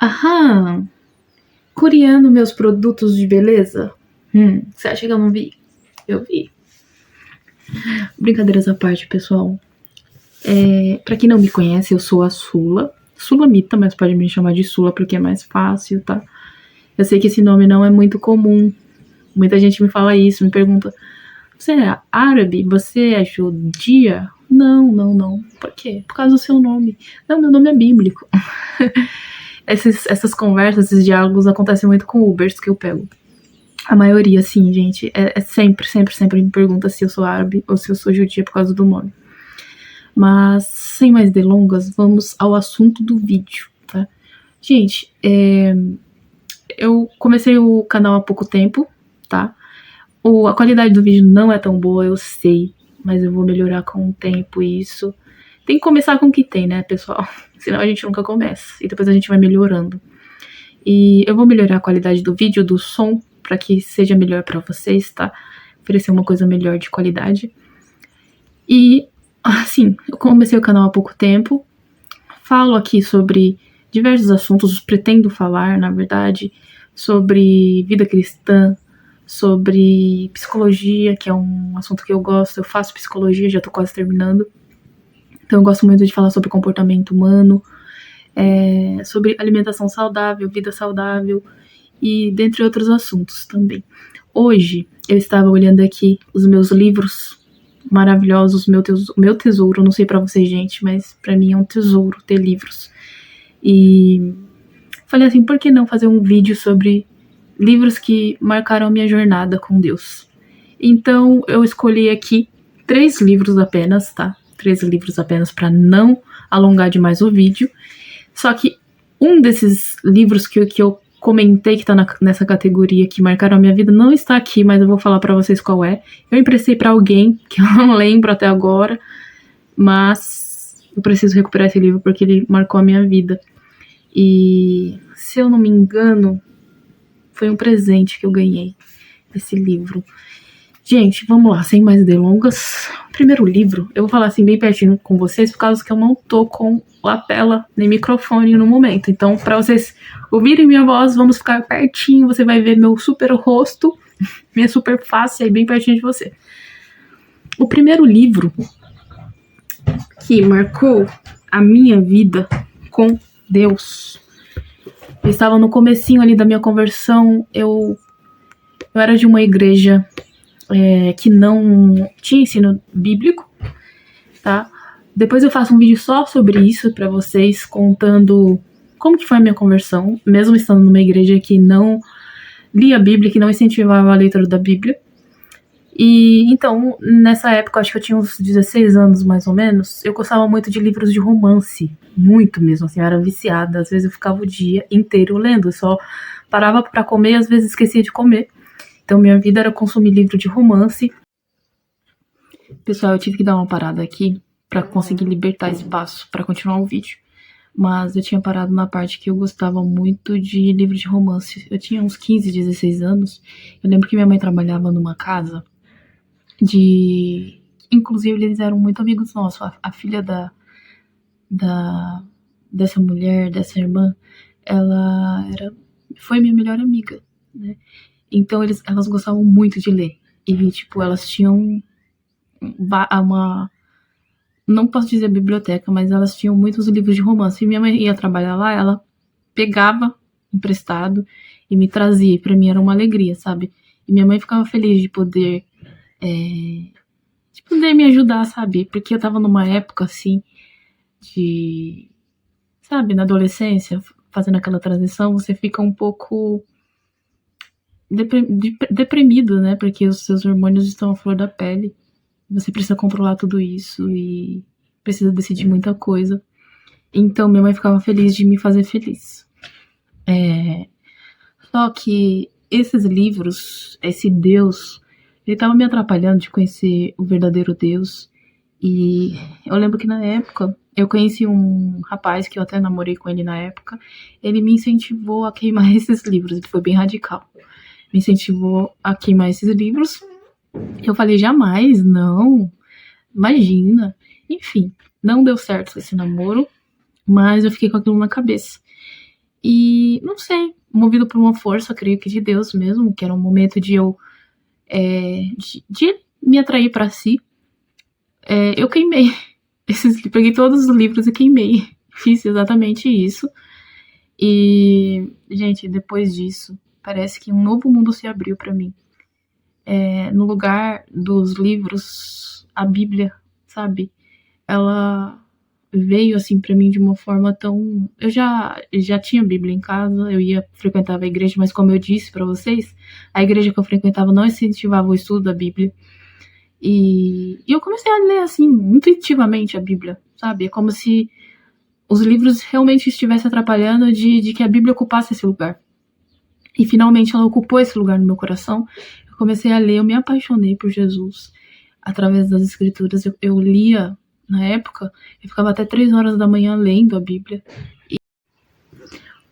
Aham, coreano meus produtos de beleza? Você acha que eu não vi? Eu vi. Brincadeiras à parte, pessoal. Pra quem não me conhece, eu sou a Sula. Sulamita, mas pode me chamar de Sula porque é mais fácil, tá? Eu sei que esse nome não é muito comum. Muita gente me fala isso, me pergunta: você é árabe? Você é judia? Não, não, não. Por quê? Por causa do seu nome. Não, meu nome é bíblico. Essas conversas, esses diálogos acontecem muito com Ubers que eu pego. A maioria, sim, gente. Sempre me pergunta se eu sou árabe ou se eu sou judia por causa do nome. Mas, sem mais delongas, vamos ao assunto do vídeo, tá? Gente, eu comecei o canal há pouco tempo, tá? A qualidade do vídeo não é tão boa, eu sei, mas eu vou melhorar com o tempo isso. Tem que começar com o que tem, né, pessoal? Senão a gente nunca começa. E depois a gente vai melhorando. E eu vou melhorar a qualidade do vídeo, do som, para que seja melhor para vocês, tá? Oferecer uma coisa melhor de qualidade. E, assim, eu comecei o canal há pouco tempo. Falo aqui sobre diversos assuntos, pretendo falar, na verdade, sobre vida cristã, sobre psicologia, que é um assunto que eu gosto. Eu faço psicologia, já tô quase terminando. Então eu gosto muito de falar sobre comportamento humano, sobre alimentação saudável, vida saudável e dentre outros assuntos também. Hoje eu estava olhando aqui os meus livros maravilhosos, meu tesouro, não sei pra vocês, gente, mas pra mim é um tesouro ter livros. E falei assim, por que não fazer um vídeo sobre livros que marcaram a minha jornada com Deus? Então eu escolhi aqui 3 livros apenas, tá? 3 livros apenas para não alongar demais o vídeo. Só que um desses livros que eu comentei que tá nessa categoria que marcaram a minha vida não está aqui, mas eu vou falar para vocês qual é. Eu emprestei para alguém que eu não lembro até agora, mas eu preciso recuperar esse livro porque ele marcou a minha vida. E se eu não me engano, foi um presente que eu ganhei, esse livro. Gente, vamos lá, sem mais delongas. Primeiro livro, eu vou falar assim bem pertinho com vocês, por causa que eu não tô com lapela nem microfone no momento. Então, para vocês ouvirem minha voz, vamos ficar pertinho, você vai ver meu super rosto, minha super face aí bem pertinho de você. O primeiro livro que marcou a minha vida com Deus. Eu estava no comecinho ali da minha conversão, eu era de uma igreja que não tinha ensino bíblico, tá? Depois eu faço um vídeo só sobre isso pra vocês, contando como que foi a minha conversão, mesmo estando numa igreja que não lia a Bíblia, que não incentivava a leitura da Bíblia. E então, nessa época, acho que eu tinha uns 16 anos mais ou menos, eu gostava muito de livros de romance, muito mesmo, assim, eu era viciada, às vezes eu ficava o dia inteiro lendo, eu só parava pra comer e às vezes esquecia de comer. Então minha vida era consumir livro de romance. Pessoal, eu tive que dar uma parada aqui pra conseguir libertar espaço pra continuar o vídeo. Mas eu tinha parado na parte que eu gostava muito de livro de romance. Eu tinha uns 15, 16 anos. Eu lembro que minha mãe trabalhava numa casa de... Inclusive, eles eram muito amigos nossos. A filha dessa mulher, dessa irmã, ela foi minha melhor amiga, né? Então elas gostavam muito de ler. E, tipo, elas tinham não posso dizer biblioteca, mas elas tinham muitos livros de romance. E minha mãe ia trabalhar lá, ela pegava emprestado e me trazia. E pra mim era uma alegria, sabe? E minha mãe ficava feliz de poder me ajudar, sabe? Porque eu tava numa época, assim, sabe, na adolescência, fazendo aquela transição, você fica um pouco deprimido, né? Porque os seus hormônios estão à flor da pele. Você precisa controlar tudo isso e precisa decidir muita coisa. Então minha mãe ficava feliz de me fazer feliz. Só que esses livros, esse Deus, ele tava me atrapalhando de conhecer o verdadeiro Deus. E eu lembro que na época eu conheci um rapaz que eu até namorei com ele na época. Ele me incentivou a queimar esses livros. Ele foi bem radical. Me incentivou a queimar esses livros. Eu falei, jamais, não, imagina. Enfim, não deu certo esse namoro, mas eu fiquei com aquilo na cabeça. E não sei, movido por uma força, creio que de Deus mesmo, que era um momento de eu de me atrair para si, eu queimei peguei todos os livros e queimei. Fiz exatamente isso. E, gente, depois disso, parece que um novo mundo se abriu para mim. No lugar dos livros, a Bíblia, sabe? Ela veio assim para mim de uma forma tão. Eu já tinha Bíblia em casa, eu frequentava a igreja, mas como eu disse para vocês, a igreja que eu frequentava não incentivava o estudo da Bíblia. E eu comecei a ler assim, intuitivamente a Bíblia, sabe? É como se os livros realmente estivessem atrapalhando de que a Bíblia ocupasse esse lugar. E finalmente ela ocupou esse lugar no meu coração. Eu comecei a ler, eu me apaixonei por Jesus através das escrituras. Eu lia, na época, eu ficava até 3 horas da manhã lendo a Bíblia. E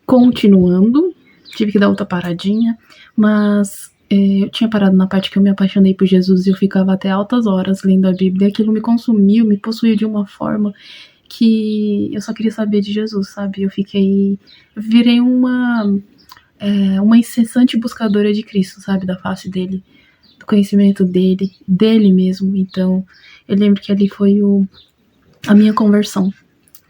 continuando, tive que dar outra paradinha, mas eu tinha parado na parte que eu me apaixonei por Jesus e eu ficava até altas horas lendo a Bíblia. Aquilo me consumiu, me possuiu de uma forma que eu só queria saber de Jesus, sabe? Eu virei uma incessante buscadora de Cristo, sabe? Da face dele, do conhecimento dele mesmo. Então, eu lembro que ali foi a minha conversão.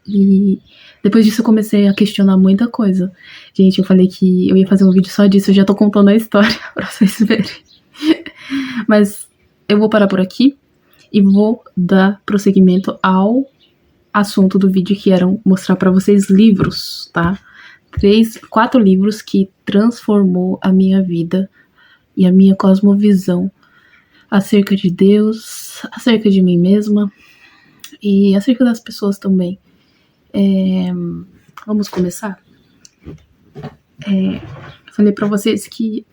E depois disso eu comecei a questionar muita coisa. Gente, eu falei que eu ia fazer um vídeo só disso, eu já tô contando a história pra vocês verem. Mas eu vou parar por aqui e vou dar prosseguimento ao assunto do vídeo, que era mostrar pra vocês livros, tá? 4 livros que transformou a minha vida e a minha cosmovisão acerca de Deus, acerca de mim mesma e acerca das pessoas também. Vamos começar? Falei pra vocês que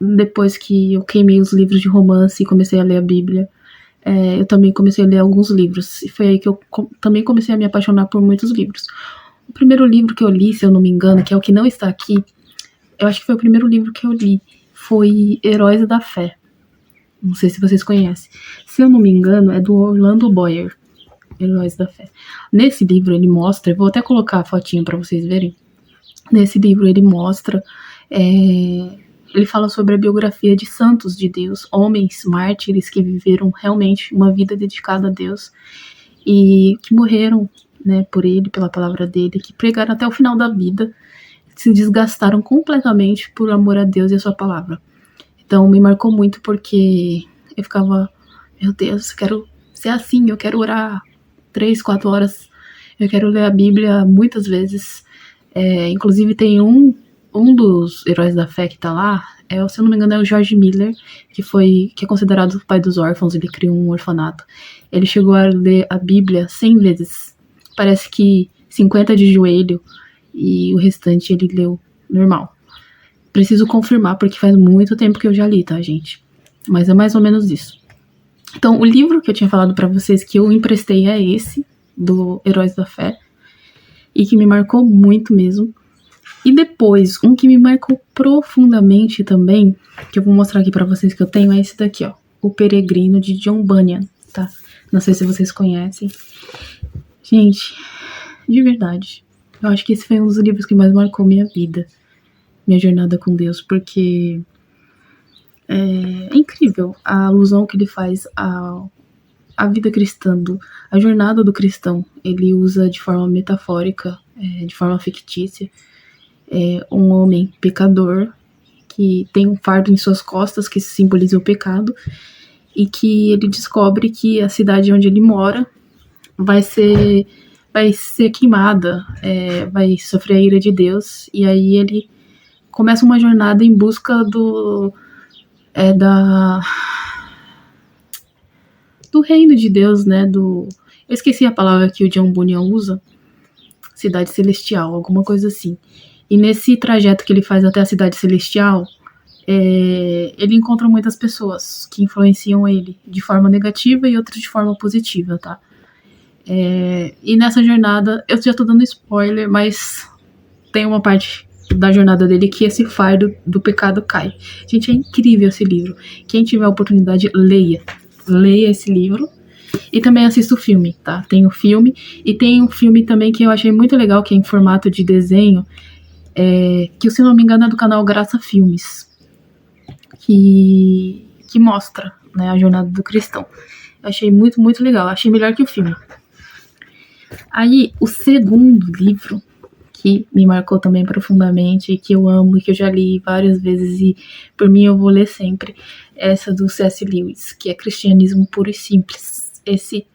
depois que eu queimei os livros de romance e comecei a ler a Bíblia, eu também comecei a ler alguns livros. E foi aí que eu também comecei a me apaixonar por muitos livros. O primeiro livro que eu li, se eu não me engano, que é o que não está aqui, eu acho que foi o primeiro livro que eu li, foi Heróis da Fé. Não sei se vocês conhecem. Se eu não me engano, é do Orlando Boyer, Heróis da Fé. Nesse livro ele mostra, eu vou até colocar a fotinha para vocês verem. Nesse livro ele mostra, ele fala sobre a biografia de santos de Deus, homens mártires que viveram realmente uma vida dedicada a Deus e que morreram, né, por ele, pela palavra dele, que pregaram até o final da vida, se desgastaram completamente por amor a Deus e a sua palavra. Então me marcou muito porque eu ficava, meu Deus, eu quero ser assim, eu quero orar 3, 4 horas, eu quero ler a Bíblia muitas vezes. Inclusive tem um dos heróis da fé que tá lá, se eu não me engano é o George Miller, que é considerado o pai dos órfãos, ele criou um orfanato. Ele chegou a ler a Bíblia 100 vezes, parece que 50 de joelho, e o restante ele leu normal. Preciso confirmar, porque faz muito tempo que eu já li, tá, gente? Mas é mais ou menos isso. Então, o livro que eu tinha falado pra vocês que eu emprestei é esse, do Heróis da Fé, e que me marcou muito mesmo. E depois, um que me marcou profundamente também, que eu vou mostrar aqui pra vocês que eu tenho, é esse daqui, ó. O Peregrino, de John Bunyan, tá? Não sei se vocês conhecem. Gente, de verdade, eu acho que esse foi um dos livros que mais marcou minha vida, minha jornada com Deus, porque é incrível a alusão que ele faz à vida cristã, a jornada do cristão. Ele usa de forma metafórica, de forma fictícia, um homem pecador que tem um fardo em suas costas que simboliza o pecado e que ele descobre que a cidade onde ele mora vai ser queimada, vai sofrer a ira de Deus, e aí ele começa uma jornada em busca do reino de Deus, né, eu esqueci a palavra que o John Bunyan usa, cidade celestial, alguma coisa assim. E nesse trajeto que ele faz até a cidade celestial, ele encontra muitas pessoas que influenciam ele de forma negativa e outras de forma positiva, tá? E nessa jornada, eu já tô dando spoiler, mas tem uma parte da jornada dele que esse fardo do pecado cai. Gente, é incrível esse livro. Quem tiver a oportunidade, leia esse livro. E também assista o filme, tá? Tem o filme, e tem um filme também que eu achei muito legal, que é em formato de desenho, que, se eu não me engano, é do canal Graça Filmes, que mostra, né, a jornada do cristão. Eu achei muito, muito legal. Achei melhor que o filme. Aí, o segundo livro que me marcou também profundamente, que eu amo e que eu já li várias vezes e por mim eu vou ler sempre, é essa do C.S. Lewis, que é Cristianismo Puro e Simples. Esse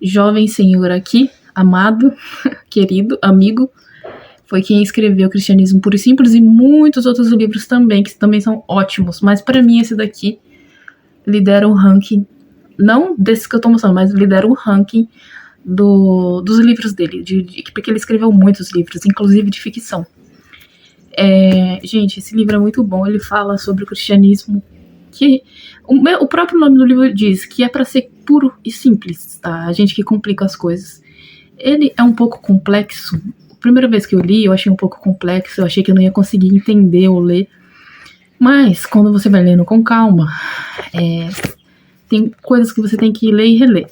jovem senhor aqui, amado, querido, amigo, foi quem escreveu Cristianismo Puro e Simples e muitos outros livros também, que também são ótimos, mas para mim esse daqui lidera o ranking, não desse que eu tô mostrando, mas lidera o ranking dos livros dele, porque ele escreveu muitos livros, inclusive de ficção. Gente, esse livro é muito bom. Ele fala sobre o cristianismo, que o próprio nome do livro diz que é para ser puro e simples, tá? A gente que complica as coisas. Ele é um pouco complexo. A primeira vez que eu li, eu achei um pouco complexo, eu achei que eu não ia conseguir entender ou ler. Mas, quando você vai lendo com calma, tem coisas que você tem que ler e reler.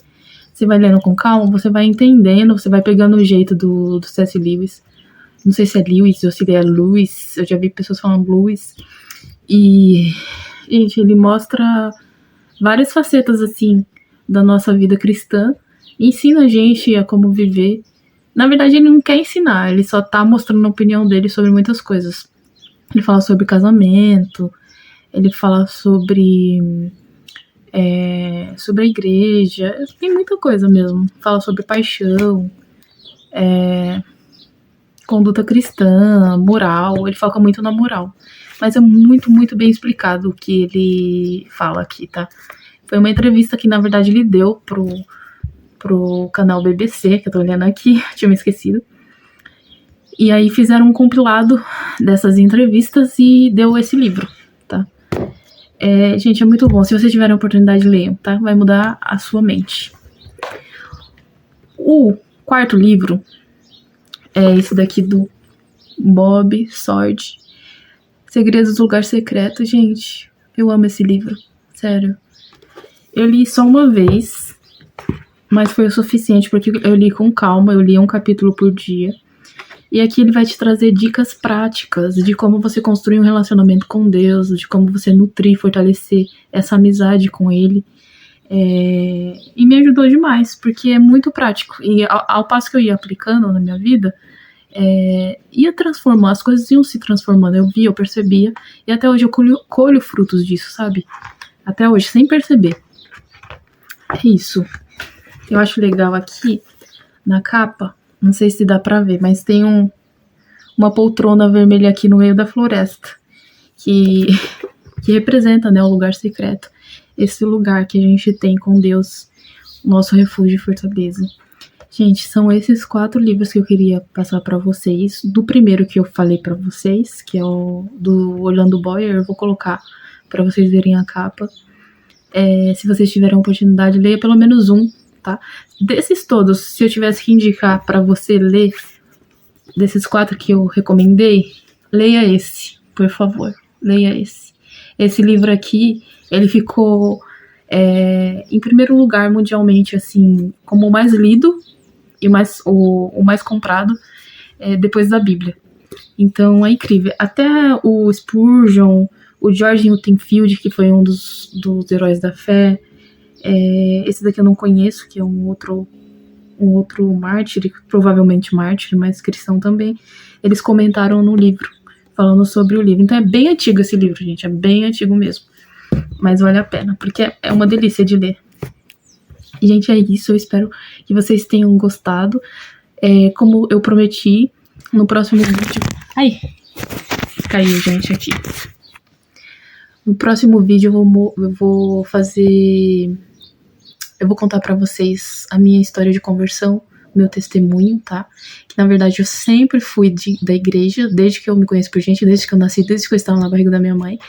Você vai lendo com calma, você vai entendendo, você vai pegando o jeito do C.S. Lewis. Não sei se é Lewis ou se é Lewis, eu já vi pessoas falando Lewis. E, gente, ele mostra várias facetas, assim, da nossa vida cristã. Ensina a gente a como viver. Na verdade, ele não quer ensinar, ele só tá mostrando a opinião dele sobre muitas coisas. Ele fala sobre casamento, ele fala sobre a igreja, tem muita coisa mesmo. Fala sobre paixão, conduta cristã, moral, ele foca muito na moral. Mas é muito, muito bem explicado o que ele fala aqui, tá? Foi uma entrevista que, na verdade, ele deu pro canal BBC, que eu tô olhando aqui, tinha me esquecido. E aí fizeram um compilado dessas entrevistas e deu esse livro, tá? Gente, é muito bom. Se vocês tiverem a oportunidade, leiam, tá? Vai mudar a sua mente. O quarto livro é esse daqui do Bob Sword, Segredos do Lugar Secreto. Gente, eu amo esse livro, sério. Eu li só uma vez, mas foi o suficiente porque eu li com calma, eu li um capítulo por dia. E aqui ele vai te trazer dicas práticas de como você construir um relacionamento com Deus, de como você nutrir, fortalecer essa amizade com Ele. E me ajudou demais, porque é muito prático. E ao passo que eu ia aplicando na minha vida, ia transformar, as coisas iam se transformando. Eu via, eu percebia, e até hoje eu colho frutos disso, sabe? Até hoje, sem perceber. É isso. Eu acho legal aqui, na capa, não sei se dá pra ver, mas tem uma poltrona vermelha aqui no meio da floresta, que representa, né, o lugar secreto. Esse lugar que a gente tem com Deus, nosso refúgio e fortaleza. Gente, são esses 4 livros que eu queria passar pra vocês. Do primeiro que eu falei pra vocês, que é o do Orlando Boyer, eu vou colocar pra vocês verem a capa. Se vocês tiverem a oportunidade, leia pelo menos um, tá? Desses todos, se eu tivesse que indicar pra você ler, desses 4 que eu recomendei, leia esse, por favor, leia esse. Esse livro aqui, ele ficou em primeiro lugar mundialmente, assim, como o mais lido e o mais comprado depois da Bíblia. Então é incrível. Até o Spurgeon, o George Newton Field, que foi um dos heróis da fé, esse daqui eu não conheço, que é um outro mártir, provavelmente mártir, mas cristão também, eles comentaram no livro, falando sobre o livro. Então é bem antigo esse livro, gente, é bem antigo mesmo, mas vale a pena, porque é uma delícia de ler. E, gente, é isso, eu espero que vocês tenham gostado. Como eu prometi, no próximo vídeo... Ai, caiu, gente, aqui. No próximo vídeo eu vou fazer... Eu vou contar pra vocês a minha história de conversão, meu testemunho, tá? Que, na verdade, eu sempre fui da igreja, desde que eu me conheço por gente, desde que eu nasci, desde que eu estava na barriga da minha mãe.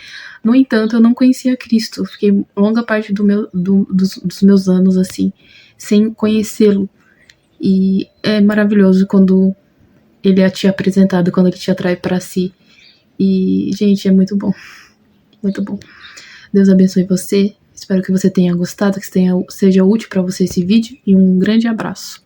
No entanto, eu não conhecia Cristo. Eu fiquei longa parte dos meus anos, assim, sem conhecê-lo. E é maravilhoso quando ele é te apresentado, quando ele te atrai pra si. E, gente, é muito bom. Muito bom. Deus abençoe você. Espero que você tenha gostado, que seja útil para você esse vídeo, e um grande abraço.